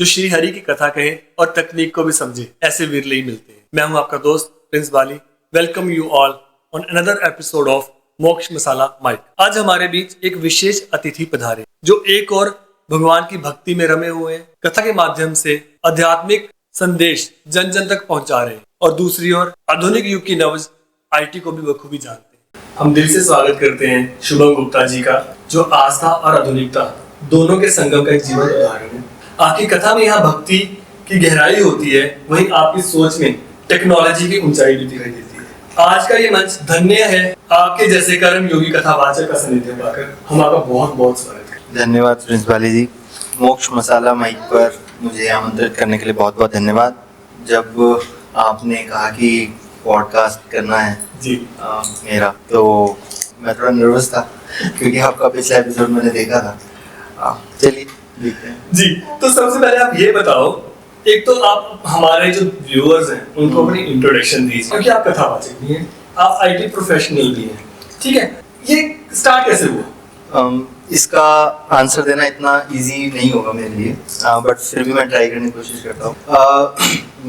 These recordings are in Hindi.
जो श्री हरि की कथा कहे और तकनीक को भी समझे, ऐसे विरले ही मिलते हैं। मैं हूं आपका दोस्त Prince Bali. Welcome you all on another episode of मोक्ष मसाला माइक। आज हमारे बीच एक विशेष अतिथि पधारे जो एक और भगवान की भक्ति में रमे हुए हैं, कथा के माध्यम से आध्यात्मिक संदेश जन जन तक पहुंचा रहे हैं, और दूसरी ओर आधुनिक युग की नब्ज आईटी को भी बखूबी जानते हैं। हम दिल से स्वागत करते हैं शुभम गुप्ता जी का, जो आस्था और आधुनिकता दोनों के संगम का एक जीवन उदाहरण है। आपकी कथा में यहाँ भक्ति की गहराई होती है, वहीं आपकी सोच में टेक्नोलॉजी की ऊंचाई भी दिखाई देती है। आज का ये मंच धन्य है आपके जैसे कर्म योगी कथावाचक का सानिध्य पाकर। हम आपका बहुत बहुत स्वागत करते हैं। धन्यवाद प्रिंस बाली जी। मोक्ष मसाला माइक पर मुझे आमंत्रित करने के लिए बहुत बहुत धन्यवाद। जब आपने कहा कि पॉडकास्ट करना है जी मेरा, तो मैं थोड़ा नर्वस था क्योंकि आपका पिछला एपिसोड मैंने देखा था। चलिए देखते हैं जी। तो सबसे पहले आप ये बताओ, एक तो आप हमारे जो व्यूअर्स हैं उनको अपनी इंट्रोडक्शन दीजिए, क्योंकि आप कथावाचक भी हैं, आप आईटी प्रोफेशनल भी हैं, ठीक है। ये स्टार्ट कैसे हुआ? इसका आंसर देना इतना इजी नहीं होगा मेरे लिए, बट फिर भी मैं ट्राई करने की कोशिश करता हूँ।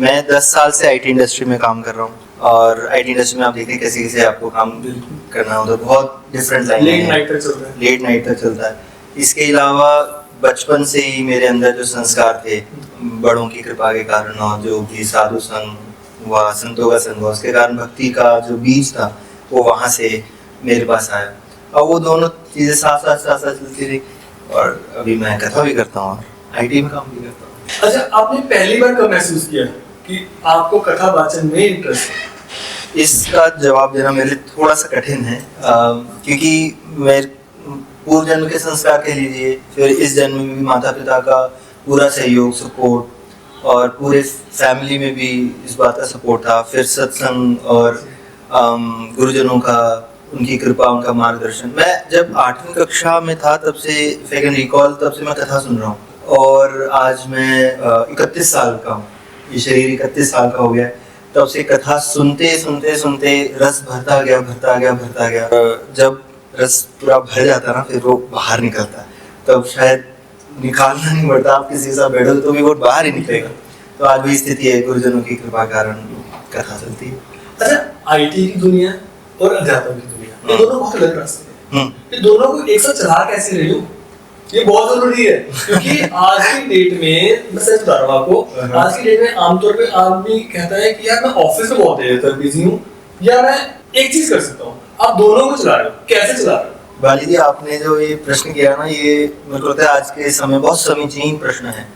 मैं 10 साल से आईटी इंडस्ट्री में काम कर रहा हूँ, और आईटी इंडस्ट्री में आप देखते हैं कैसे कैसे आपको काम करना होता है। बहुत डिफरेंट लाइन, लेट नाइट तक चलता है। इसके अलावा बचपन से ही मेरे अंदर जो संस्कार थे, बड़ों की कृपा के कारण, और जो भी साधु संग हुआ, संतों का संग हुआ, उसके कारण भक्ति का जो बीज था वो वहाँ से मेरे पास आया, और वो दोनों चीज़ें साथ साथ चलती रही। और अभी मैं कथा भी करता हूँ और आईटी में काम भी करता हूँ। अच्छा, आपने पहली बार कब महसूस किया कि आपको कथा वाचन में इंटरेस्ट है? इसका जवाब देना मेरे लिए थोड़ा सा कठिन है, क्योंकि मेरे पूर्व जन्म के संस्कार कह लीजिए, फिर इस जन्म में भी माता पिता का पूरा सहयोग, सपोर्ट, और पूरे फैमिली में भी इस बात का सपोर्ट था। फिर सत्संग और गुरुजनों का, उनकी कृपा, उनका मार्गदर्शन। मैं जब 8वीं कक्षा में था तब से, इफ आई कैन रिकॉल, तब से मैं कथा सुन रहा हूँ, और आज मैं 31 साल का हूँ। ये शरीर 31 साल का हो गया। तब से कथा सुनते सुनते सुनते रस भरता गया। जब रस पूरा भर जाता ना, फिर वो बाहर निकलता है, तब शायद निकालना नहीं पड़ता। आप किसी के साथ बैठो तो भी वो बाहर ही निकलेगा। तो आज भी स्थिति है, गुरुजनों की कृपा कारण कथा चलती है। अच्छा, आईटी की दुनिया और अध्यात्म की दुनिया, ये दोनों बहुत अलग रास्ते हैं। ये दोनों को एक साथ चला कैसे रहे हो, ये बहुत जरूरी है। क्योंकि आज की डेट में, मैं सच बता रहा हूँ आपको, आज की डेट में आमतौर पे आदमी कहता है कि यार मैं ऑफिस में बहुत देर तक बिजी हूँ, या मैं एक चीज कर सकता हूँ। आप दोनों को चला रहे हो, कैसे चला रहे हो? बाली जी, आपने जो ये प्रश्न किया ना, ये मेरे को लगता है आज के समय बहुत समीचीन प्रश्न है।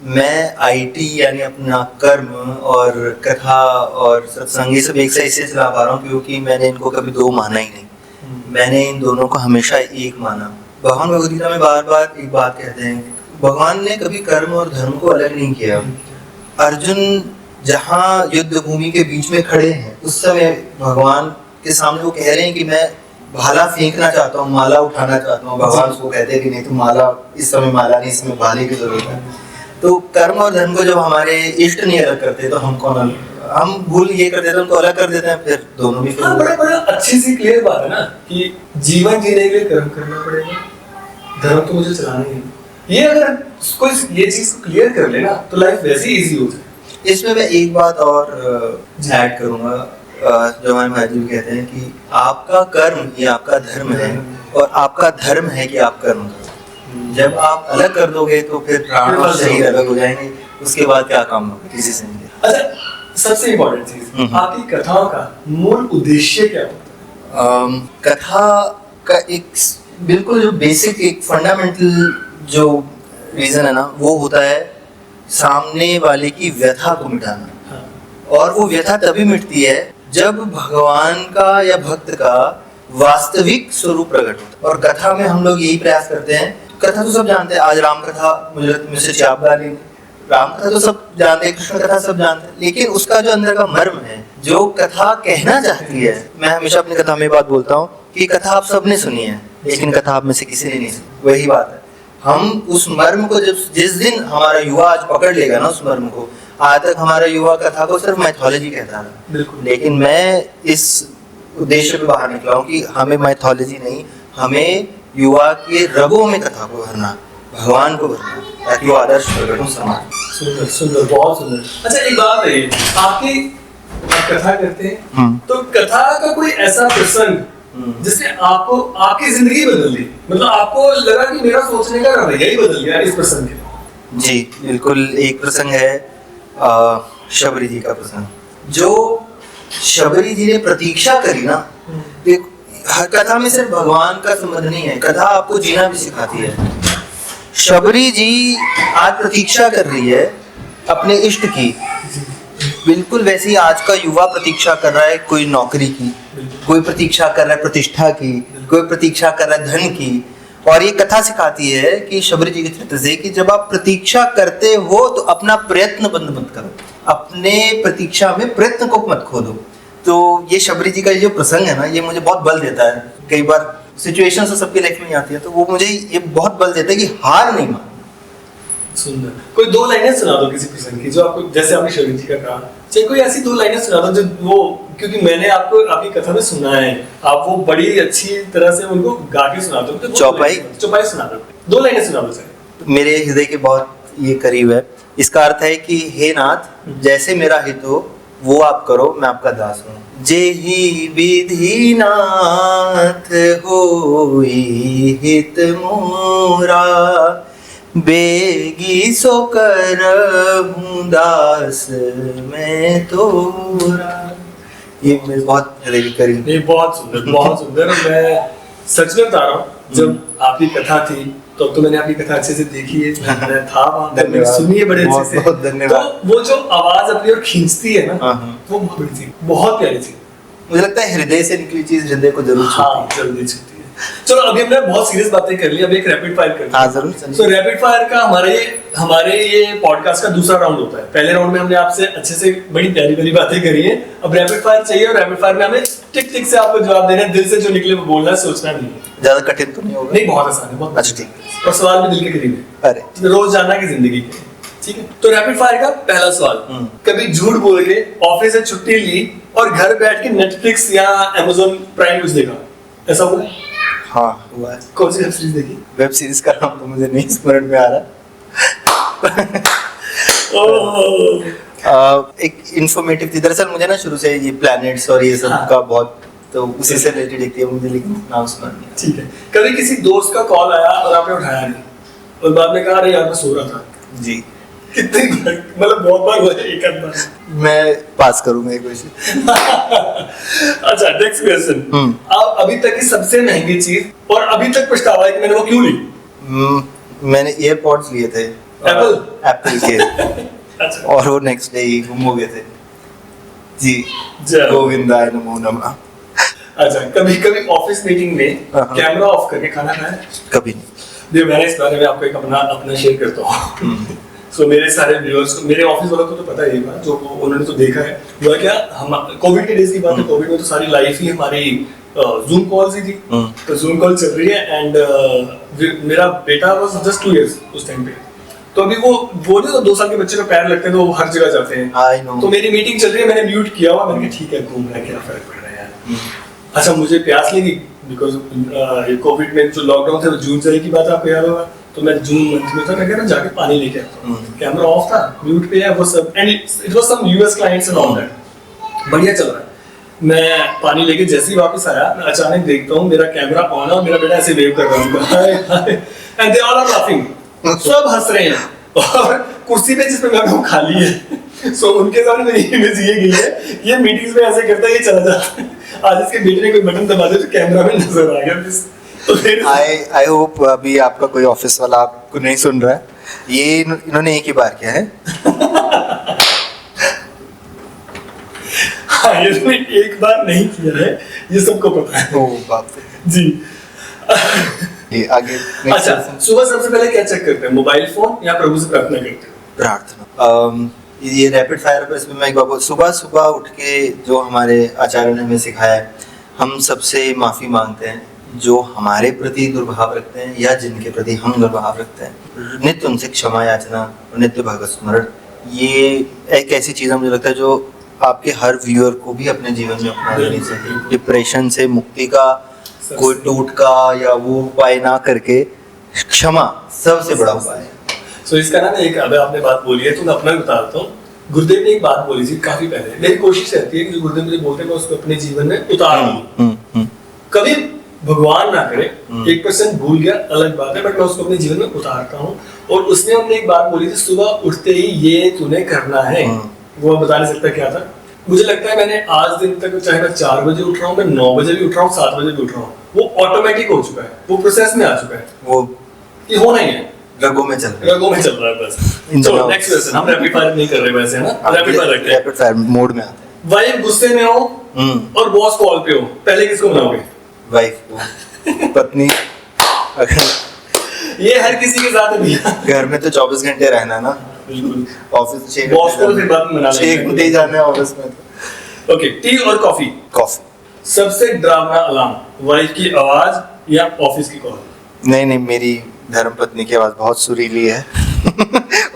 मैं आईटी यानी अपना कर्म और कथा और सत्संग, ये सब एक साथ इससे चला पा रहा हूँ क्योंकि मैंने इनको कभी दो माना ही नहीं। मैंने इन दोनों को हमेशा एक माना। भगवान भगवद गीता में बार बार एक बात कहते हैं, भगवान ने कभी कर्म और धर्म को अलग नहीं किया। अर्जुन जहाँ युद्ध भूमि के बीच में खड़े हैं, उस समय भगवान के सामने वो कह रहे हैं कि मैं भाला फेंकना चाहता हूँ, माला उठाना चाहता हूँ। भगवान उसको कहते हैं कि नहीं, तुम माला, इस समय माला नहीं, इसमें भाले की जरूरत है। तो कर्म और धर्म को जब हमारे इष्ट नहीं अलग करते, तो हम कौन, हम भूल ये कर देते हैं, उनको अलग कर देते हैं, फिर दोनों भी। बड़ा अच्छी सी क्लियर बात है ना कि जीवन जीने के लिए कर्म करना पड़ेगा, धर्म तो मुझे चलाना ही है। ये अगर कोई ये चीज को क्लियर कर लेना तो लाइफ वैसे ही इजी हो जाए। इसमें मैं एक बात और ऐड करूंगा, जो हमारे महाराज जी कहते हैं कि आपका कर्म ये आपका धर्म है, और आपका धर्म है कि आप कर्म करो। जब आप अलग कर दोगे तो फिर प्राण और शरीर अलग हो जाएंगे, उसके बाद क्या काम होगा, किसी से नहीं। अच्छा, सबसे इम्पोर्टेंट चीज, आपकी कथाओं का मूल उद्देश्य क्या होता है? कथा का एक बिल्कुल जो बेसिक, एक फंडामेंटल जो रीजन है ना, वो होता है सामने वाले की व्यथा को मिटाना। और वो व्यथा तभी मिटती है जब भगवान का या भक्त का वास्तविक स्वरूप प्रकट होता है। और कथा में हम लोग यही प्रयास करते हैं। कथा तो सब जानते हैं, आज राम कथा मुझसे चाप डाली, राम कथा तो सब जानते हैं, कृष्ण कथा सब जानते हैं, लेकिन उसका जो अंदर का मर्म है, जो कथा कहना चाहती है। मैं हमेशा अपनी कथा में बात बोलता हूँ कि कथा आप सबने सुनी है, लेकिन कथा आप में से किसी ने नहीं सुनी। वही बात है, हम उस मर्म को जिस दिन हमारा युवा आज पकड़ लेगा ना उस मर्म को, आज तक हमारा युवा कथा को सिर्फ मैथोलॉजी कहता था, लेकिन मैं इस उद्देश्य पे बाहर निकला हूँ कि हमें मैथोलॉजी नहीं, हमें युवा के रगों में कथा को भरना, भगवान को भरना, ताकि वो आदर्श प्रकट हो समाज। सुंदर सुंदर, बहुत सुंदर। अच्छा एक बात है, आपकी आप कथा करते हैं, तो कथा का कोई ऐसा प्रसंग जिसने आपको आपकी जिंदगी बदल दी, मतलब आपको लगा कि मेरा सोचने का रवैया ही बदल गया इस प्रसंग के? जी बिल्कुल, एक प्रसंग है शबरी जी का प्रसंग। जो शबरी जी ने प्रतीक्षा करी ना, हर कथा में सिर्फ भगवान का संबंध नहीं है, कथा आपको जीना भी सिखाती है। शबरी जी आज प्रतीक्षा कर रही है अपने इष्ट की, बिल्कुल वैसे ही आज का युवा प्रतीक्षा कर रहा है कोई नौकरी की, कोई प्रतीक्षा कर रहा है प्रतिष्ठा की, कोई प्रतीक्षा कर रहा है धन की। और ये कथा सिखाती है कि शबरी जी के चरित्र से कि जब आप प्रतीक्षा करते हो तो अपना प्रयत्न बंद मत करो, अपने प्रतीक्षा में प्रयत्न को मत खो दो। तो ये शबरी जी का जो प्रसंग है ना, ये मुझे बहुत बल देता है। कई बार सिचुएशन तो सबकी लाइफ में आती है, तो वो मुझे ये बहुत बल देता है कि हार नहीं मानना। सुंदर। कोई दो लाइनें सुना दो किसी प्रसंग की, जो आपको, जैसे आपने शबरी जी का कहा, चाहे कोई ऐसी दो लाइनें सुना दो जो वो, क्योंकि मैंने आपको आपकी कथा में सुना है, आप वो बड़ी अच्छी तरह से उनको गा के सुना दो। तो चौपाई सुना दो, दो लाइनें सुना दो सर। मेरे हृदय के बहुत ये करीब है। इसका अर्थ है कि हे नाथ, जैसे मेरा हित हो वो आप करो, मैं आपका दास हूँ। जेहि विधि नाथ होई हित मोरा, बेगी सो करहूं दास मैं तोरा। ये मेरे बहुत हृदय के करीब। ये बहुत सुंदर, बहुत सुंदर। मैं सच में बता रहा हूँ, जब आपकी कथा थी तो मैंने आपकी कथा अच्छे से देखी है, मैं था वहाँ पर, मैंने सुनी है बड़े अच्छे से। बहुत धन्यवाद। तो वो जो आवाज अपनी और खींचती है ना, वो बहुत बड़ी चीज, बहुत प्यारी चीज। मुझे लगता है हृदय से निकली चीज हृदय को जरूर छूती है। जल्दी छूती है। चलो अभी हमने बहुत सीरियस बातें कर ली, अब एक रैपिड फायर करते हैं। हाँ जरूर। तो रैपिड फायर का हमारे ये पॉडकास्ट का दूसरा राउंड होता है। पहले राउंड में हमने आपसे अच्छे से बड़ी प्यारी प्यारी बातें करी हैं, अब रैपिड फायर चाहिए, और रैपिड फायर में हमें टिक टिक से आपको जवाब देना है, दिल से जो निकले वो बोलना है, सोचना नहीं है। ज्यादा कठिन तो नहीं होगा? नहीं, बहुत आसान है, बहुत। अच्छा ठीक है। और सवाल भी दिल के करीब है, अरे रोजाना की जिंदगी के। ठीक है, तो रैपिड फायर का पहला सवाल, कभी झूठ बोल के ऑफिस से छुट्टी ली और घर बैठ के नेटफ्लिक्स या अमेज़न प्राइम कुछ देखा, ऐसा हुआ है? हाँ हुआ है। कौन सी वेब सीरीज देखी? वेब सीरीज का नाम तो मुझे नहीं स्मरण में आ रहा। एक इंफॉर्मेटिव थी दरअसल, मुझे ना शुरू से ये प्लैनेट्स और ये सब का बहुत, तो उसी से रिलेटेड एक थी मुझे, लेकिन नाम स्मरण नहीं। ठीक है, कभी किसी दोस्त का कॉल आया और आपने उठाया नहीं और बाद में कहा अरे यार मैं सो रहा था? जी कितनी बार, मतलब बहुत बार हुआ है, एक आध बार? मैं पास करूंगा ये क्वेश्चन। अच्छा नेक्स्ट क्वेश्चन, आप अभी तक की सबसे महंगी चीज और अभी तक पछतावा है कि मैंने वो क्यों ली? मैंने एयरपॉड्स लिए थे एप्पल के। अच्छा। और वो नेक्स्ट डे ही गुम हो गए थे। जी गोविंदाय नमो नमः। अच्छा, कभी कभी ऑफिस मीटिंग में कैमरा ऑफ करके खाना खाया? कभी नहीं। देखो मैंने इस बारे में आपको एक अपना शेयर करता हूँ। सो मेरे सारे व्यूअर्स को, मेरे ऑफिस वालों को तो पता ही है, जो उन्होंने तो देखा है। हुआ क्या, हम कोविड के डेज की बात है, कोविड में तो सारी लाइफ ही हमारी जूम कॉल्स ही थी। तो जूम कॉल चल रही है एंड मेरा बेटा वाज जस्ट 2 इयर्स उस टाइम पे। तो अभी वो जो 2 साल के बच्चे का पैर लगते हैं तो वो हर जगह जाते हैं। तो मेरी मीटिंग चल रही है, मैंने म्यूट किया हुआ, मैंने कहा ठीक है घूम रहा है, क्या फर्क पड़ रहा है यार। अच्छा मुझे प्यास लगी, बिकॉज कोविड में जो लॉकडाउन था वो जून जुलाई की बात आपको याद होगा, तो मैं जून मंथ में था, मैं कह रहा जाके पानी लेके आता हूँ। कैमरा ऑफ था, म्यूट पे है वो सब, and it was some US clients and all that, बढ़िया चल रहा है। मैं पानी लेके जैसे ही वापस आया, मैं अचानक देखता हूँ मेरा कैमरा ऑन है और मेरा बेटा ऐसे वेव कर रहा है, hi hi, and they all are laughing, सब हंस रहे हैं। और कुर्सी पे जिस पे मैं हूँ खाली है। सो उनके सामने मेरी इमेज ये गई है, ये मीटिंग्स में ऐसे करता है, ये चला जाता है। आज इसके बेटे ने कोई बटन दबा दिया तो कैमरा में नजर आ गया। तो फिर आई होप अभी आपका कोई ऑफिस वाला आपको नहीं सुन रहा है, ये इन्होंने एक ही बार किया है। हाँ, ये एक बार नहीं किया है, ये सबको पता है। ओ बाप रे। जी। ये आगे अच्छा, सुबह सबसे पहले क्या चेक करते हैं, मोबाइल फोन या प्रभु से प्रार्थना करते हैं? प्रार्थना। ये रैपिड फायर पर इसमें मैं एक बार सुबह सुबह उठ के जो हमारे आचार्य ने हमें सिखाया है, हम सबसे माफी मांगते हैं जो हमारे प्रति दुर्भाव रखते हैं या जिनके प्रति हम दुर्भाव रखते हैं। नित्य उनसे क्षमा याचना और नित्य भगवत स्मरण, ये एक ऐसी चीज है मुझे लगता है जो आपके हर व्यूअर को भी अपने जीवन में अपना लेनी चाहिए। डिप्रेशन से मुक्ति का कोई टूट का या वो उपाय ना करके क्षमा सबसे बड़ा उपाय है। सो इसका ना एक, अगर आपने बात बोली है तो मैं अपना भी बता देता हूँ। गुरुदेव ने एक बात बोली थी काफी पहले, मेरी कोशिश रहती है कि जो गुरुदेव मुझे बोलते हैं मैं उसको अपने जीवन में उतार दूं। कभी भगवान ना करे 1% भूल गया अलग बात है, बट मैं उसको अपने जीवन में उतारता हूँ। और उसने हमने एक बात बोली थी, सुबह उठते ही ये तूने करना है। वो बता नहीं सकता क्या था। मुझे लगता है मैंने आज दिन तक, चाहे मैं 4 बजे उठ रहा हूँ, मैं 9 बजे भी उठ रहा हूँ, 7 बजे भी उठ रहा हूँ, वो ऑटोमेटिक हो चुका है, वो प्रोसेस में आ चुका है, वो ये होना ही है, रगों में चल रहा रगों में चल रहा है बस। चलो नेक्स्ट क्वेश्चन, हम रैपिड फायर नहीं कर रहे वैसे, है ना, रैपिड फायर रखते हैं, रैपिड फायर मोड में आते हैं। वाइफ गुस्से में हो और बॉस कॉल पे हो, पहले किसको बनाओगे? वाइफ को, पत्नी। अगर ये हर किसी के साथ है भैया। घर में तो 24 घंटे रहना है ना, बिल्कुल। ऑफिस 6 बॉस को तो फिर बाद में मना लेंगे। 6 घंटे ही जाना है ऑफिस में तो। ओके, टी और कॉफी? कॉफी। सबसे डरावना अलार्म, वाइफ की आवाज या ऑफिस की कॉल? नहीं नहीं, मेरी धर्मपत्नी की आवाज बहुत सुरीली है।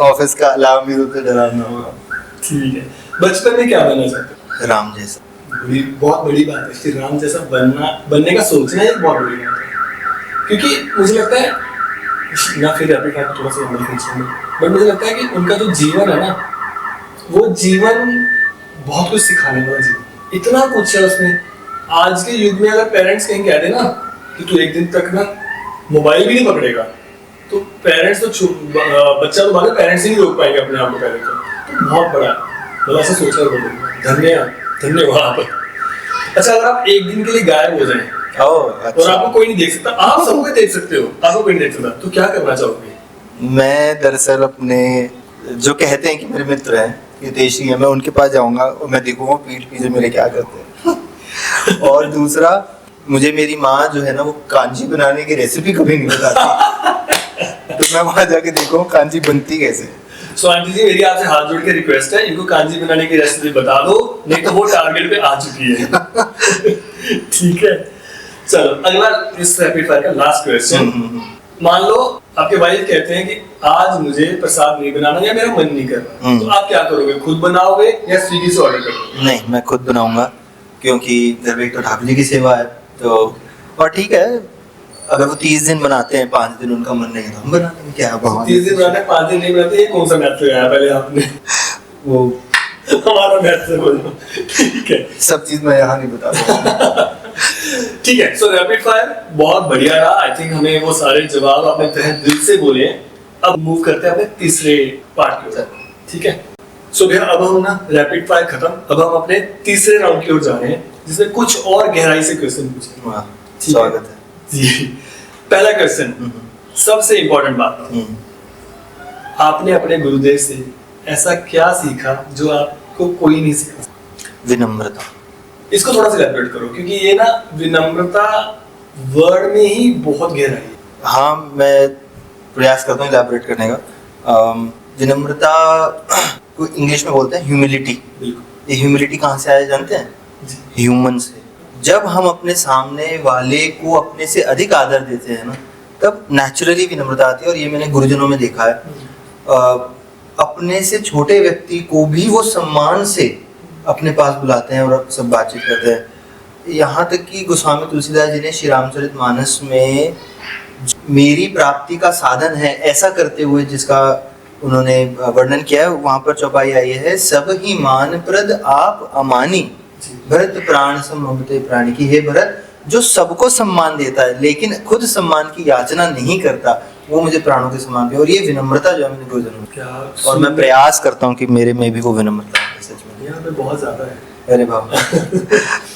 ऑफिस का अलार्म भी सबसे डरावना होगा। ठीक है। बचपन में क्या बनना चाहते हो? राम जैसा। बहुत बड़ी बात है, श्री राम जैसा बनने का सोचना एक बहुत बड़ी बात है। क्योंकि मुझे लगता है ना, फिर रैपिड फायर थोड़ा सा बट मुझे लगता है कि उनका जो जीवन है ना, वो जीवन बहुत कुछ सिखाने वाला जीवन, इतना कुछ है उसमें। आज के युग में अगर पेरेंट्स कहीं कह दे ना कि तू एक दिन तक ना मोबाइल भी नहीं पकड़ेगा, तो पेरेंट्स तो बच्चा तो बाद में पेरेंट्स ही नहीं रोक पाएंगे अपने आप को पहले तो बहुत बड़ा है। मतलब ऐसा सोचना पड़ेगा। धन्यवाद। अच्छा, अगर आप एक दिन के लिए गायब हो जाएं और आपको कोई नहीं देख सकता, आप सबको देख सकते हो, आपको कोई नहीं देख सकता, तो क्या करना चाहोगे? मैं दरअसल अपने जो कहते हैं कि मेरे मित्र हैं, हितेशी है, मैं उनके पास जाऊंगा और मैं देखूंगा पीठ पीछे मेरे क्या करते हैं। और दूसरा, मुझे मेरी माँ जो है ना, वो कांजी बनाने की रेसिपी कभी नहीं बताती। तो मैं वहां जाके देखूंगा कांजी बनती कैसे। सो आंटी जी, मेरी आपसे हाथ जोड़ के रिक्वेस्ट है, इनको कांजी बनाने की रेसिपी बता दो, नहीं तो वो टारगेट पे आ चुकी है। ठीक है, चलो अगला इस रैपिड फायर का लास्ट क्वेश्चन। मान लो आपके वाइफ कहते हैं कि आज मुझे प्रसाद नहीं बनाना या मेरा मन नहीं कर रहा, तो आप क्या करोगे? खुद बनाओगे या स्विगी से ऑर्डर करोगे? नहीं, मैं खुद बनाऊंगा, क्योंकि घर में एक तो ठाकुर जी की सेवा है तो। और ठीक है, अगर वो 30 दिन बनाते हैं, 5 दिन उनका मन नहीं है तो हम बना लेंगे, क्या है। 30 दिन बनाते हैं, 5 दिन नहीं बनाते, ये कौन सा मैथ लगाया पहले आपने? वो हमारा मैथ से बोलो। ठीक है, सब चीज मैं यहाँ नहीं बता। ठीक है। सो रैपिड फायर बहुत बढ़िया रहा। आई थिंक हमें वो सारे जवाब आपने तहे दिल से बोले हैं। अब मूव करते हैं अपने तीसरे पार्ट की ओर, ठीक है। सो भैया, अब हम ना रैपिड फायर खत्म, अब हम अपने तीसरे राउंड की ओर जा रहे हैं, जिसमें कुछ और गहराई से क्वेश्चन पूछेंगे। स्वागत है जी। पहला क्वेश्चन, सबसे इंपॉर्टेंट बात, आपने अपने गुरुदेव से ऐसा क्या सीखा जो आपको कोई नहीं सिखा? विनम्रता। इसको थोड़ा सा इलैबोरेट करो, क्योंकि ये ना विनम्रता वर्ड में ही बहुत गहराई है। हाँ, मैं प्रयास करता हूँ इलैबोरेट करने का। विनम्रता को इंग्लिश में बोलते हैं ह्यूमिलिटी। बिल्कुल। ये ह्यूमिलिटी कहाँ से आया जानते हैं? ह्यूमन से। जब हम अपने सामने वाले को अपने से अधिक आदर देते हैं ना, तब नेचुरली विनम्रता आती है। और ये मैंने गुरुजनों में देखा है, अपने से छोटे व्यक्ति को भी वो सम्मान से अपने पास बुलाते हैं और सब बातचीत करते हैं। यहाँ तक कि गोस्वामी तुलसीदास जी ने श्री रामचरितमानस में मेरी प्राप्ति का साधन है ऐसा करते हुए जिसका उन्होंने वर्णन किया है, वहाँ पर चौपाई आई है, सब ही मान प्रद आप अमानी, भरत प्राण समते प्राणी की। हे भरत, जो सबको सम्मान देता है लेकिन खुद सम्मान की याचना नहीं करता, वो मुझे प्राणों के समान भी। और ये विनम्रता जो है मैंने गुरुजनों में, और मैं प्रयास करता हूँ कि मेरे में भी वो विनम्रता है। सच में यहाँ पे बहुत ज्यादा है। अरे बाबा,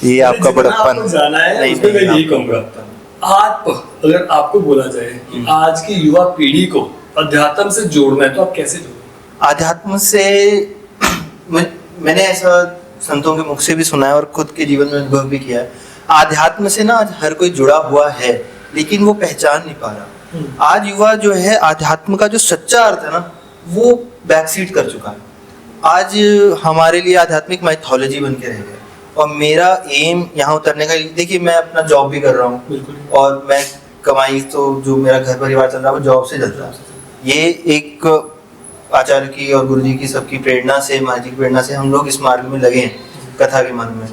ये आपका बड़प्पन जाना है। नहीं, उसमें मैं यही कहूँगा, आप अगर आपको बोला जाए कि आज की युवा पीढ़ी को अध्यात्म से जोड़ना है, तो आप कैसे जोड़ोगे? अध्यात्म से मैंने ऐसा संतों के मुख से भी सुना है और खुद के जीवन में अनुभव भी किया है। आध्यात्म से ना आज हर कोई जुड़ा हुआ है, लेकिन वो पहचान नहीं पा रहा। आज युवा जो है आध्यात्म का जो सच्चा अर्थ है ना, वो बैकसीट कर चुका है। आज हमारे लिए आध्यात्मिक माइथोलॉजी बन के रह गया। और मेरा एम यहाँ उतरने का, देखिए मैं अपना जॉब भी कर रहा हूँ और मैं कमाई तो जो मेरा घर परिवार चल रहा है वो जॉब से चल रहा है। ये एक आचार्य की और गुरु जी की सबकी प्रेरणा से, माँ जी की प्रेरणा से हम लोग इस मार्ग में लगे हैं, कथा के मार्ग में।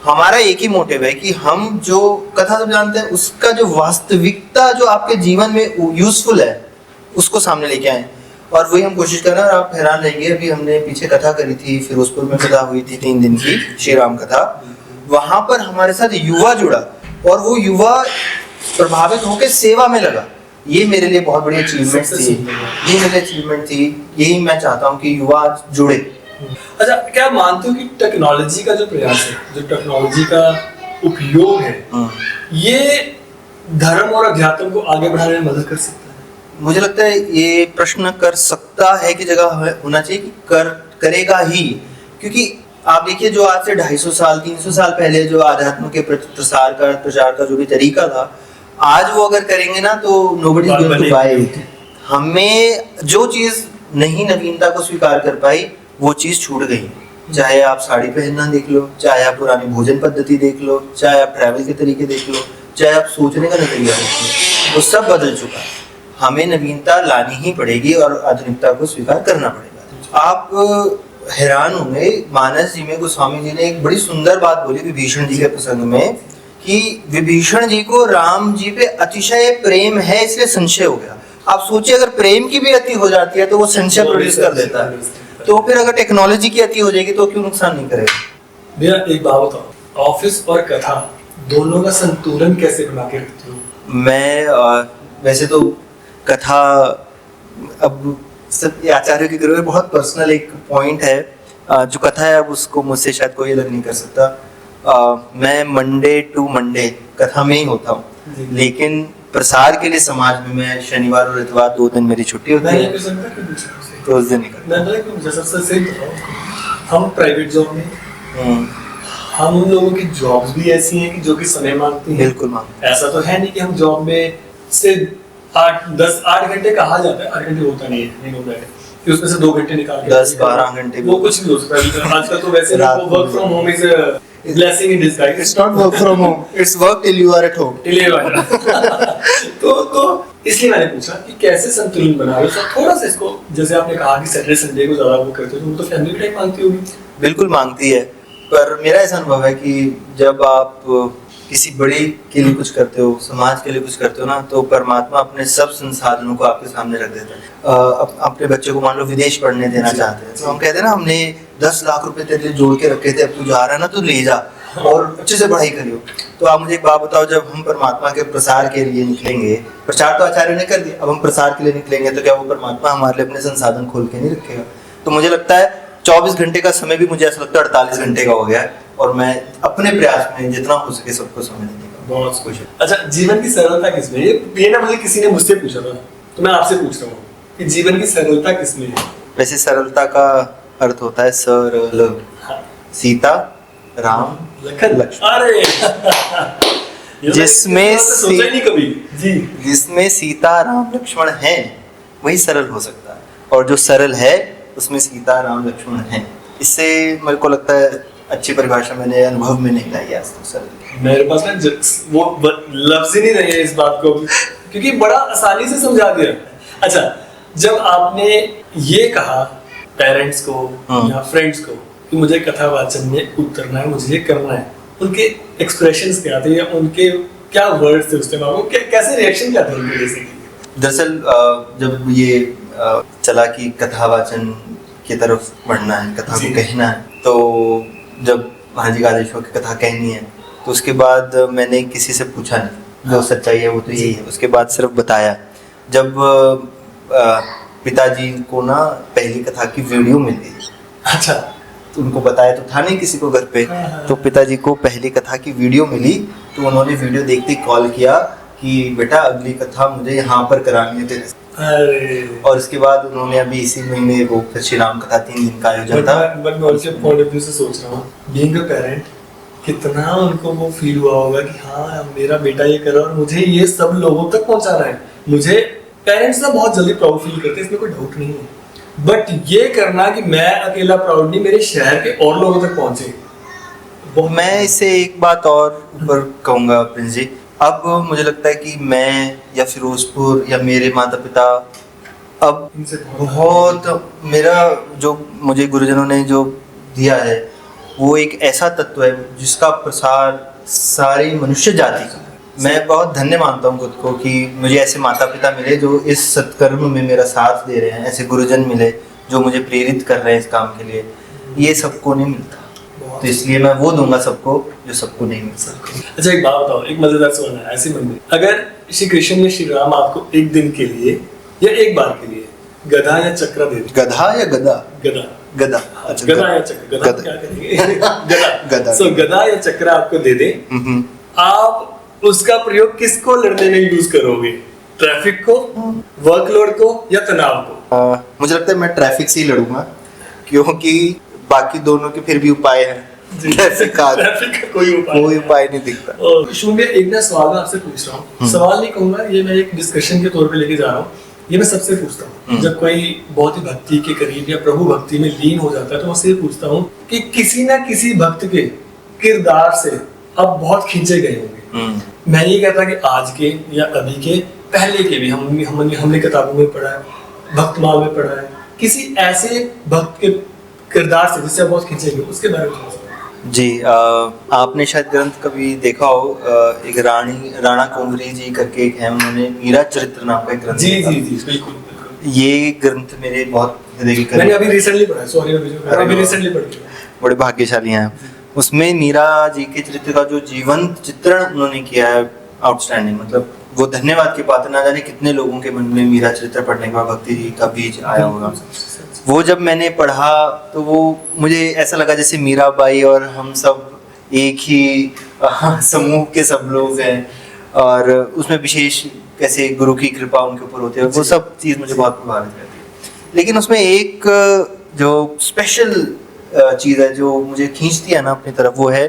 हमारा एक ही मोटिव है कि हम जो कथा सब जानते हैं उसका जो वास्तविकता जो आपके जीवन में यूजफुल है उसको सामने लेके आए, और वही हम कोशिश कर रहे हैं। और आप हैरान रहेंगे, अभी हमने पीछे कथा करी थी, फिरोजपुर में कथा हुई थी 3 दिन की श्री राम कथा। वहां पर हमारे साथ युवा जुड़ा और वो युवा प्रभावित होकर सेवा में लगा। ये मेरे लिए बहुत बड़ी अचीवमेंट थी, ये मेरी अचीवमेंट थी। यही मैं चाहता हूँ कि युवा जुड़े। अच्छा, क्या मानते हो कि टेक्नोलॉजी का जो प्रयास है, जो टेक्नोलॉजी का उपयोग है, ये धर्म और अध्यात्म को आगे बढ़ाने में मदद कर सकता है? मुझे लगता है ये प्रश्न कर सकता है की जगह होना चाहिए कि करेगा ही। क्योंकि आप देखिए, जो आज से 250 साल 300 साल पहले जो आध्यात्म के प्रचार का जो भी तरीका था, आज वो अगर करेंगे ना तो nobody is going to buy. हमें जो चीज नहीं नवीनता को स्वीकार कर पाई वो चीज छूट गई। चाहे आप साड़ी पहनना देख लो, चाहे आप पुरानी भोजन पद्धति देख लो, चाहे आप ट्रैवल के तरीके देख लो, चाहे आप सोचने का नजरिया देख लो, वो सब बदल चुका है। हमें नवीनता लानी ही पड़ेगी और आधुनिकता को स्वीकार करना पड़ेगा। आप हैरान होंगे, मानस जी में गोस्वामी जी ने एक बड़ी सुंदर बात बोली विभीषण जी के प्रसंग में, कि विभीषण जी को राम जी पे अतिशय प्रेम है इसलिए संशय हो गया। आप सोचिए, अगर प्रेम की भी अति हो जाती है तो वो संशय प्रोड्यूस कर देता है, तो फिर अगर टेक्नोलॉजी की अति हो जाएगी तो क्यों नुकसान नहीं करेगा। भैया एक बात बताओ, ऑफिस और कथा दोनों का संतुलन कैसे बना के रखते हो? मैं वैसे तो कथा, अब सब आचार्य की गुरु बहुत पर्सनल एक पॉइंट है। जो कथा है अब उसको मुझसे शायद कोई अलग नहीं कर सकता। मैं मंडे टू मंडे कथा में ही होता हूँ, लेकिन प्रसार के लिए समाज में मैं शनिवार और इतवार 2 दिन मेरी छुट्टी होती है, तो उस दिन हम प्राइवेट जॉब में, हम उन लोगों की जॉब्स भी ऐसी हैं कि जो कि समय मांगती हैं। बिल्कुल मांगती। ऐसा तो है नहीं कि हम जॉब में से 8 घंटे कहा जाता है, 8 घंटे होता नहीं है, नहीं होता है कि उसमें से 2 घंटे निकाल के 10-12 घंटे वो कुछ भी हो सकता है। आजकल तो वैसे work from home is blessing in disguise. It's not work from home, it's work till you are at home. तो इसलिए मैंने पूछा कि कैसे संतुलन बना रहे हो। थोड़ा सा इसको, जैसे आपने कहा कि सैटरडे संडे को ज्यादा वो करते हो, तो वो तो फैमिली टाइम मांगती होगी। बिल्कुल मांगती है, पर मेरा ऐसा अनुभव है कि जब आप किसी बड़े के लिए कुछ करते हो, समाज के लिए कुछ करते हो ना, तो परमात्मा अपने सब संसाधनों को आपके सामने रख देता है। अपने बच्चे को मान लो विदेश पढ़ने देना चाहते हैं, तो हम कहते हैं ना, हमने 10 लाख रुपए तेरे लिए जोड़ के रखे थे, अब तू जा रहा है ना, तो ले जा और अच्छे से पढ़ाई करियो। तो आप मुझे एक बात बताओ, जब हम परमात्मा के प्रसार के लिए निकलेंगे, प्रचार तो आचार्य ने कर दिया, अब हम प्रसार के लिए निकलेंगे, तो क्या वो परमात्मा हमारे लिए अपने संसाधन खोल के नहीं रखेगा? तो मुझे लगता है 24 घंटे का समय भी मुझे ऐसा लगता है 48 घंटे का हो गया है, और मैं अपने प्रयास में जितना हो सके सबको समय देने का बहुत खुश हूँ। अच्छा, जीवन की सरलता किसमें? ये ना मुझे किसी ने मुझसे पूछा था, तो मैं आपसे पूछ रहा हूँ कि जीवन की सरलता किसमें है? वैसे सरलता का अर्थ होता है सरल। सीता, राम, लक्ष्मण। अरे जिसमें सोचा ही नहीं कभी जी। जिसमें सीता, राम, लक्ष्मण हैं, वही सरल हो सकता है, और जो सरल है उसमें सीता, राम, लक्ष्मण हैं। इससे मेरे को लगता है अच्छी परिभाषा मैंने अनुभव में नहीं लाई आज तक सरल। मेरे पास ना वो लफ्ज ही नहीं रहे इस बात को, क्योंकि बड़ा आसानी से समझा दिया। अच्छा, जब आपने ये कहा पेरेंट्स को या फ्रेंड्स को कि मुझे कथावाचन में उतरना है, मुझे ये करना है, उनके एक्सप्रेशंस क्या थे या उनके क्या वर्ड्स थे उस टाइम? आपको कैसे रिएक्शन क्या थे उनके? बेसिकली दरअसल जब ये चला कि कथावाचन की तरफ बढ़ना है, कथा को कहना है, तो जब महाराज जी का आदेश हो कि कथा कहनी है, तो उसके बाद मैंने किसी से पूछा नहीं, जो सच्चाई है वो तो यही है। उसके बाद सिर्फ बताया। जब पिताजी को ना पहली कथा की वीडियो मिल गई, अच्छा, तो उनको बताया तो था नहीं किसी को घर पे, तो पिताजी को पहली कथा की वीडियो मिली, तो उन्होंने वीडियो देखते ही कॉल किया कि बेटा अगली कथा मुझे यहाँ पर करानी है तेरे से। और उसके बाद उन्होंने अभी इसी महीने वो श्री राम कथा 3 दिन का आयोजन था। बट मैं उनके पॉइंट ऑफ व्यू से सोच रहा हूँ, बीइंग अ पेरेंट, कितना उनको वो फील हुआ होगा कि हाँ मेरा बेटा ये कर रहा है और मुझे ये सब लोगों तक पहुंचाना है। मुझे पेरेंट्स ना बहुत जल्दी प्राउड फील करते हैं, इसमें कोई डाउट नहीं है, बट ये करना कि मैं अकेला प्राउड नहीं, मेरे शहर के और लोगों तक पहुंचे। मैं इसे एक बात और ऊपर कहूँगा प्रिंस जी, अब मुझे लगता है कि मैं या फिरोजपुर या मेरे माता पिता अब बहुत, मेरा जो मुझे गुरुजनों ने जो दिया है वो एक ऐसा तत्व है जिसका प्रसार सारी मनुष्य जाति का है। मैं बहुत धन्य मानता हूँ खुद को कि मुझे ऐसे माता पिता मिले जो इस सत्कर्म में मेरा साथ दे रहे हैं, ऐसे गुरुजन मिले जो मुझे प्रेरित कर रहे हैं इस काम के लिए। ये सबको नहीं मिलता, तो इसलिए मैं वो दूंगा सबको जो सबको नहीं मिल सकता। अच्छा एक बात बताओ, एक मजेदार सवाल है ऐसे मन में, अगर श्री कृष्ण या श्री राम आपको एक दिन के लिए या एक बार के लिए गधा या चक्र दे दे? गधा या गदा? गधा। गदा। अच्छा, गधा या चक्र, गधा क्या करेंगे? गधा। गधा। गधा या चक्र आपको दे दे, आप उसका प्रयोग किसको लड़ने में यूज करोगे? ट्रैफिक को, वर्कलोड को या तनाव को? मुझे लगता है मैं ट्रैफिक से ही लड़ूंगा, क्योंकि बाकी दोनों के फिर भी उपाय है। ट्रैफिक का कोई उपाय नहीं दिखता। शुभ, एक ना सवाल मैं आपसे पूछ रहा हूँ, सवाल नहीं कहूंगा, ये मैं एक डिस्कशन के तौर पे लेके जा रहा हूँ। ये मैं सबसे पूछता हूँ जब कोई बहुत ही भक्ति के करीब या प्रभु भक्ति में लीन हो जाता है, तो मैं उससे पूछता हूँ कि किसी ना किसी भक्त के किरदार से आप बहुत खींचे गए होंगे। मैं ये कहता कि आज के या अभी के, पहले के भी, हमने किताबों में पढ़ा है, भक्तमाल में पढ़ा है, किसी ऐसे भक्त के किरदार से जिससे आप बहुत खींचे गए, उसके बारे में जी। आपने शायद ग्रंथ कभी देखा हो, एक राणा कुंवरी जी करके एक है, उन्होंने मीरा चरित्र नाम का एक ग्रंथ। जी जी जी बिल्कुल। ये ग्रंथ मेरे बहुत हृदय के करीब। मैंने अभी रिसेंटली पढ़ा है, सॉरी अभी रिसेंटली पढ़ा। बड़े भाग्यशाली हैं। उसमें मीरा जी के चरित्र का जो जीवंत चित्रण उन्होंने किया है, आउटस्टैंडिंग। मतलब वो धन्यवाद के पात्र, ना जाने कितने लोगों के मन में मीरा चरित्र पढ़ने के बाद भक्ति जी का बीज आया होगा। वो जब मैंने पढ़ा तो वो मुझे ऐसा लगा जैसे मीराबाई और हम सब एक ही समूह के सब लोग हैं, और उसमें विशेष कैसे गुरु की कृपा उनके ऊपर होती है, वो सब चीज़ मुझे बहुत प्रभावित करती है। लेकिन उसमें एक जो स्पेशल चीज़ है जो मुझे खींचती है ना अपनी तरफ, वो है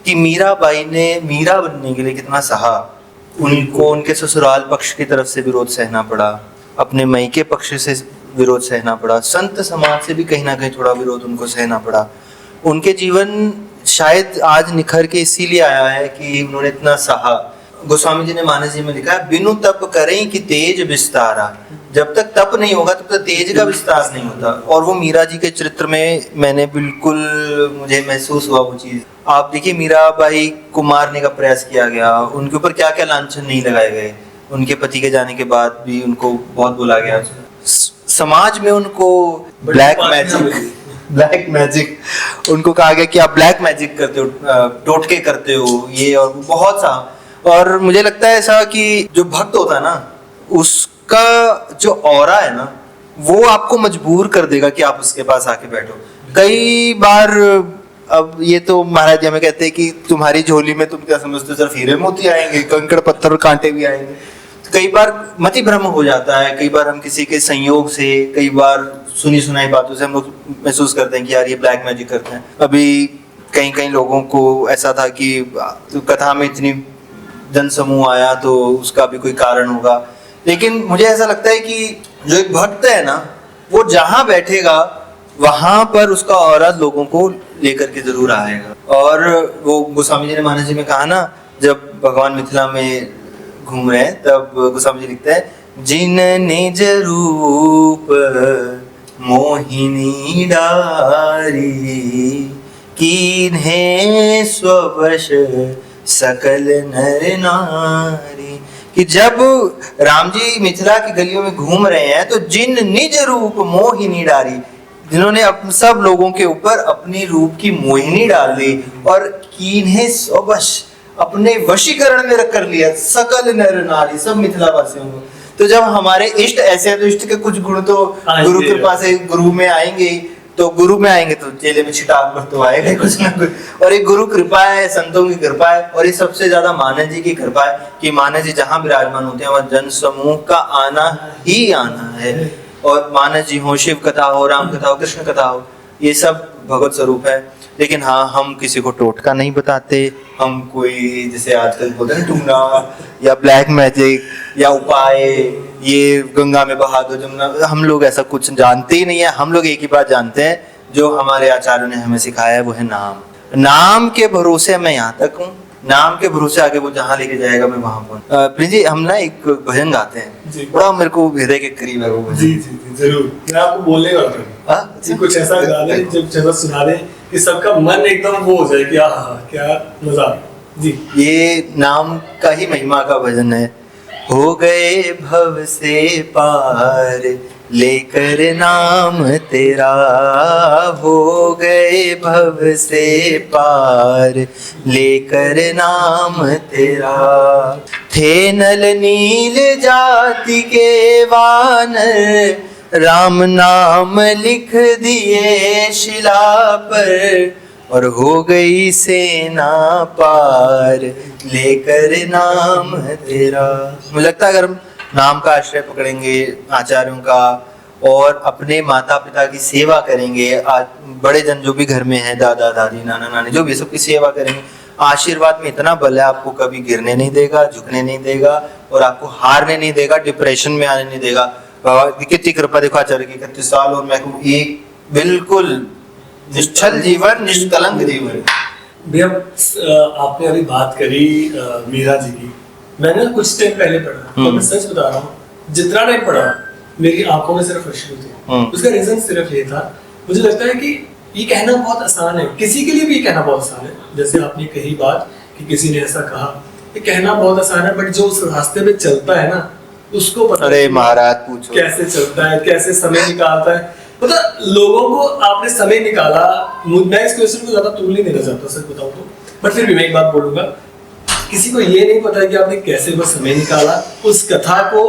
कि मीराबाई ने मीरा बनने के लिए कितना सहा। उनको उनके ससुराल पक्ष की तरफ से विरोध सहना पड़ा, अपने मायके पक्ष से विरोध सहना पड़ा, संत समाज से भी कहीं ना कहीं थोड़ा विरोध उनको सहना पड़ा। उनके जीवन शायद आज निखर के इसीलिए आया है कि उन्होंने इतना सहा। गोस्वामी जी ने मानस जी में लिखा है, बिनु तप करें कि तेज विस्तारा। जब तक तप नहीं होगा तब तक तेज का विस्तार नहीं होता। और वो मीरा जी के चरित्र में मैंने बिल्कुल, मुझे महसूस हुआ वो चीज। आप देखिए, मीराबाई को मारने का प्रयास किया गया, उनके ऊपर क्या क्या लांछन नहीं लगाए गए, उनके पति के जाने के बाद भी उनको बहुत बोला गया। समाज में उनको ब्लैक मैजिक उनको कहा गया कि आप ब्लैक मैजिक करते हो, टोटके करते हो, ये और बहुत सा। और मुझे लगता है ऐसा कि जो भक्त होता है ना, उसका जो ऑरा है ना, वो आपको मजबूर कर देगा कि आप उसके पास आके बैठो। कई बार, अब ये तो महाराज जी हमें कहते हैं कि तुम्हारी झोली में तुम क्या समझते हो, सिर्फ हीरे मोती आएंगे, कंकड़ पत्थर और कांटे भी आएंगे। तो कई बार मति भ्रम हो जाता है, कई बार हम किसी के संयोग से, कई बार सुनी सुनाई बातों से हम लोग महसूस करते हैं कि यार ये ब्लैक मैजिक करते हैं। अभी कई लोगों को ऐसा था कि कथा में इतनी जन समूह आया तो उसका भी कोई कारण होगा। लेकिन मुझे ऐसा लगता है कि जो एक भक्त है ना, वो जहाँ बैठेगा वहां पर उसका औरा लोगों को लेकर के जरूर आएगा। और वो गोस्वामी जी ने मानस जी में कहा ना, जब भगवान मिथिला में घूम रहे हैं तब गोस्वामी जी लिखते हैं, जिन निज रूप मोहिनी डारी, कीन्हे स्ववश सकल नर नारी। कि जब राम जी मिथिला की गलियों में घूम रहे हैं तो जिन निज रूप मोहिनी डारी, जिन्होंने सब लोगों के ऊपर अपनी रूप की मोहिनी डाल दी, और कीन्हे स्ववश, अपने वशीकरण में रख कर लिया सकल नर नारी, सब मिथिला वासियों को। तो जब हमारे इष्ट ऐसे हैं तो इष्ट के कुछ गुण तो गुरु कृपा से गुरु में आएंगे, तो गुरु में आएंगे तो चेले में छिटाक पर तो आएगा कुछ ना कुछ। और एक गुरु कृपा है, संतों की कृपा है, और ये सबसे ज्यादा मानस जी की कृपा है कि मानस जी जहाँ विराजमान होते हैं वह जन समूह का आना ही आना है। और मानस जी हो, शिव कथा हो, राम कथा हो, कृष्ण कथा हो, ये सब भगवत स्वरूप है। लेकिन हाँ, हम किसी को टोटका नहीं बताते, हम कोई जैसे आजकल बोलते हैं टूना या ब्लैक मैजिक या उपाय, ये गंगा में बहा दो जमुना, हम लोग ऐसा कुछ जानते ही नहीं है। हम लोग एक ही बात जानते हैं जो हमारे आचार्यों ने हमें सिखाया है, वो है नाम। नाम के भरोसे मैं यहाँ तक हूँ, नाम के भरोसे आगे वो जहाँ लेके जाएगा मैं वहां पहुंच। प्रिंस जी, हम ना एक भजन गाते हैं, बड़ा मेरे को हृदय के करीब है वो भजन। जी जी जी जरूर, मैं आपको बोलने वाला था। कुछ ऐसा गा दे, जब सुना दे कि सबका मन एकदम वो हो जाए कि क्या मजा आ गया। जी, ये नाम का ही महिमा का भजन है। हो गए भव से पार लेकर नाम तेरा, हो गए भव से पार लेकर नाम तेरा। थे नल नील जाति के वानर, राम नाम लिख दिए शिला पर, और हो गई सेना पार लेकर नाम तेरा। मुझे लगता है अगर हम नाम का आश्रय पकड़ेंगे, आचार्यों का, और अपने माता पिता की सेवा करेंगे, बड़े जन जो भी घर में हैं, दादा दादी नाना नानी जो भी, सबकी सेवा करेंगे, आशीर्वाद में इतना बल है, आपको कभी गिरने नहीं देगा, झुकने नहीं देगा, और आपको हारने नहीं देगा, डिप्रेशन में आने नहीं देगा। बाबा की कितनी कृपा देखो, आचार्य की 31 साल, और मैं एक बिल्कुल निश्चल जीवन, निष्कलंक जीवन। भैया आपने अभी बात करी मीरा जी की, मैंने कुछ टाइम पहले पढ़ा, तो मैं सच बता रहा हूँ, जितना टाइम पढ़ा मेरी आंखों में सिर्फ अश्रु थे। उसका रीजन सिर्फ ये था, मुझे लगता है कि ये कहना बहुत आसान है, किसी के लिए भी ये कहना बहुत आसान है। जैसे आपने कही बात कि किसी ने ऐसा कहा, ये कहना बहुत आसान है, बट जो उस रास्ते पे चलता है ना, उसको पता अरे महाराज पूछो कैसे चलता है, कैसे समय निकालता है। मतलब लोगों को आपने समय निकाला, मैं इस क्वेश्चन को ज्यादा तूल नहीं देना चाहता सच बताऊं तो, बट फिर भी मैं एक बात बोलूंगा, किसी को ये नहीं पता कि आपने कैसे वो समय निकाला उस कथा को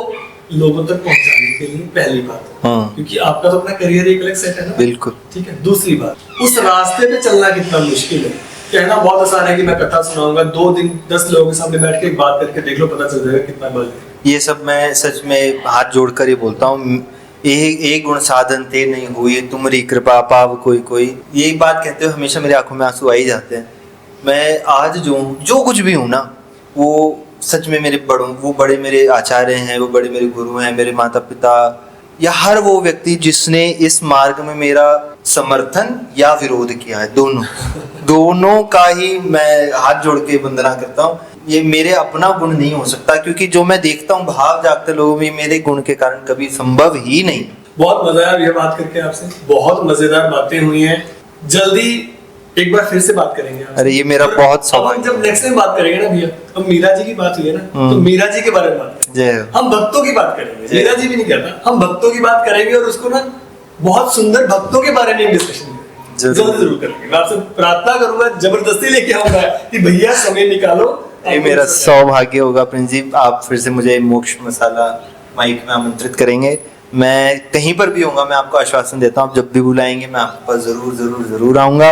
लोगों तक पहुंचाने के लिए, पहली बात। क्योंकि आपका तो अपना करियर एक अलग सेट है ना, बिल्कुल ठीक है। दूसरी बात, उस रास्ते पे चलना कितना मुश्किल है। कहना बहुत आसान है कि मैं कथा सुनाऊंगा, 2 दिन 10 लोगों के सामने बैठ के एक बात करके देख लो, पता चल जाएगा कितना बल है। ये सब मैं सच में हाथ जोड़कर ही बोलता हूँ। एक गुण साधन ते नहीं हुई, तुम्हारी कृपा पाव कोई कोई, यही बात कहते हुए हमेशा मेरी आंखों में आंसू आ ही जाते हैं। मैं आज जो कुछ भी हूँ ना, वो सच में मेरे वो बड़े मेरे आचार्य हैं, वो बड़े मेरे गुरु हैं, मेरे माता पिता, या हर वो व्यक्ति जिसने इस मार्ग में मेरा समर्थन या विरोध किया है, दोनों का ही मैं हाथ जोड़ के वंदना करता हूँ। ये मेरे अपना गुण नहीं हो सकता, क्योंकि जो मैं देखता हूँ भाव जागते लोगों में, मेरे गुण के कारण कभी संभव ही नहीं। बहुत मजा आया ये बात करके आपसे, बहुत मजेदार बातें हुई हैं। जल्दी एक बार फिर से बात करेंगे आपसे। अरे ये मेरा बहुत सवाल। हम जब नेक्स्ट टाइम बात करेंगे ना भैया, अब मीरा जी की बात हुई है ना, तो मीरा जी के बारे में बात करेंगे, हम भक्तों की बात करेंगे। मीरा जी भी नहीं कहता, हम भक्तों की बात करेंगे, और उसको ना बहुत सुंदर भक्तों के बारे में डिस्कशन करेंगे, जरूर करेंगे। मैं आपसे प्रार्थना करूंगा, जबरदस्ती लेके आऊंगा कि भैया समय निकालो। ये मेरा सौभाग्य होगा प्रिंस जी, आप फिर से मुझे मोक्ष मसाला माइक में आमंत्रित करेंगे। मैं कहीं पर भी होऊंगा, मैं आपको आश्वासन देता हूँ, जब भी बुलाएंगे मैं आपके पास जरूर जरूर जरूर आऊंगा।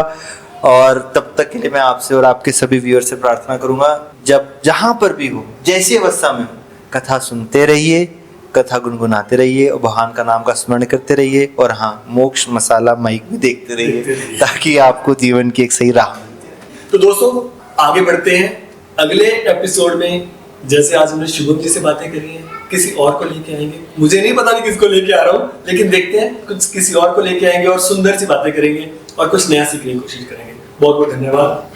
और तब तक के लिए मैं आपसे और आपके सभी व्यूअर से प्रार्थना करूंगा, जब जहां पर भी हो, जैसी अवस्था में हो, कथा सुनते रहिए, कथा गुनगुनाते रहिए, और भगवान का नाम का स्मरण करते रहिए, और हाँ, मोक्ष मसाला माइक भी देखते रहिए, ताकि आपको जीवन की एक सही राह मिलती है। तो दोस्तों आगे बढ़ते हैं अगले एपिसोड में। जैसे आज हमने शुभम जी से बातें करी हैं, किसी और को लेके आएंगे, मुझे नहीं पता नहीं किसको लेके आ रहा हूँ, लेकिन देखते हैं, कुछ किसी और को लेके आएंगे और सुंदर सी बातें करेंगे और कुछ नया सीखने की कोशिश करेंगे। बहुत बहुत धन्यवाद।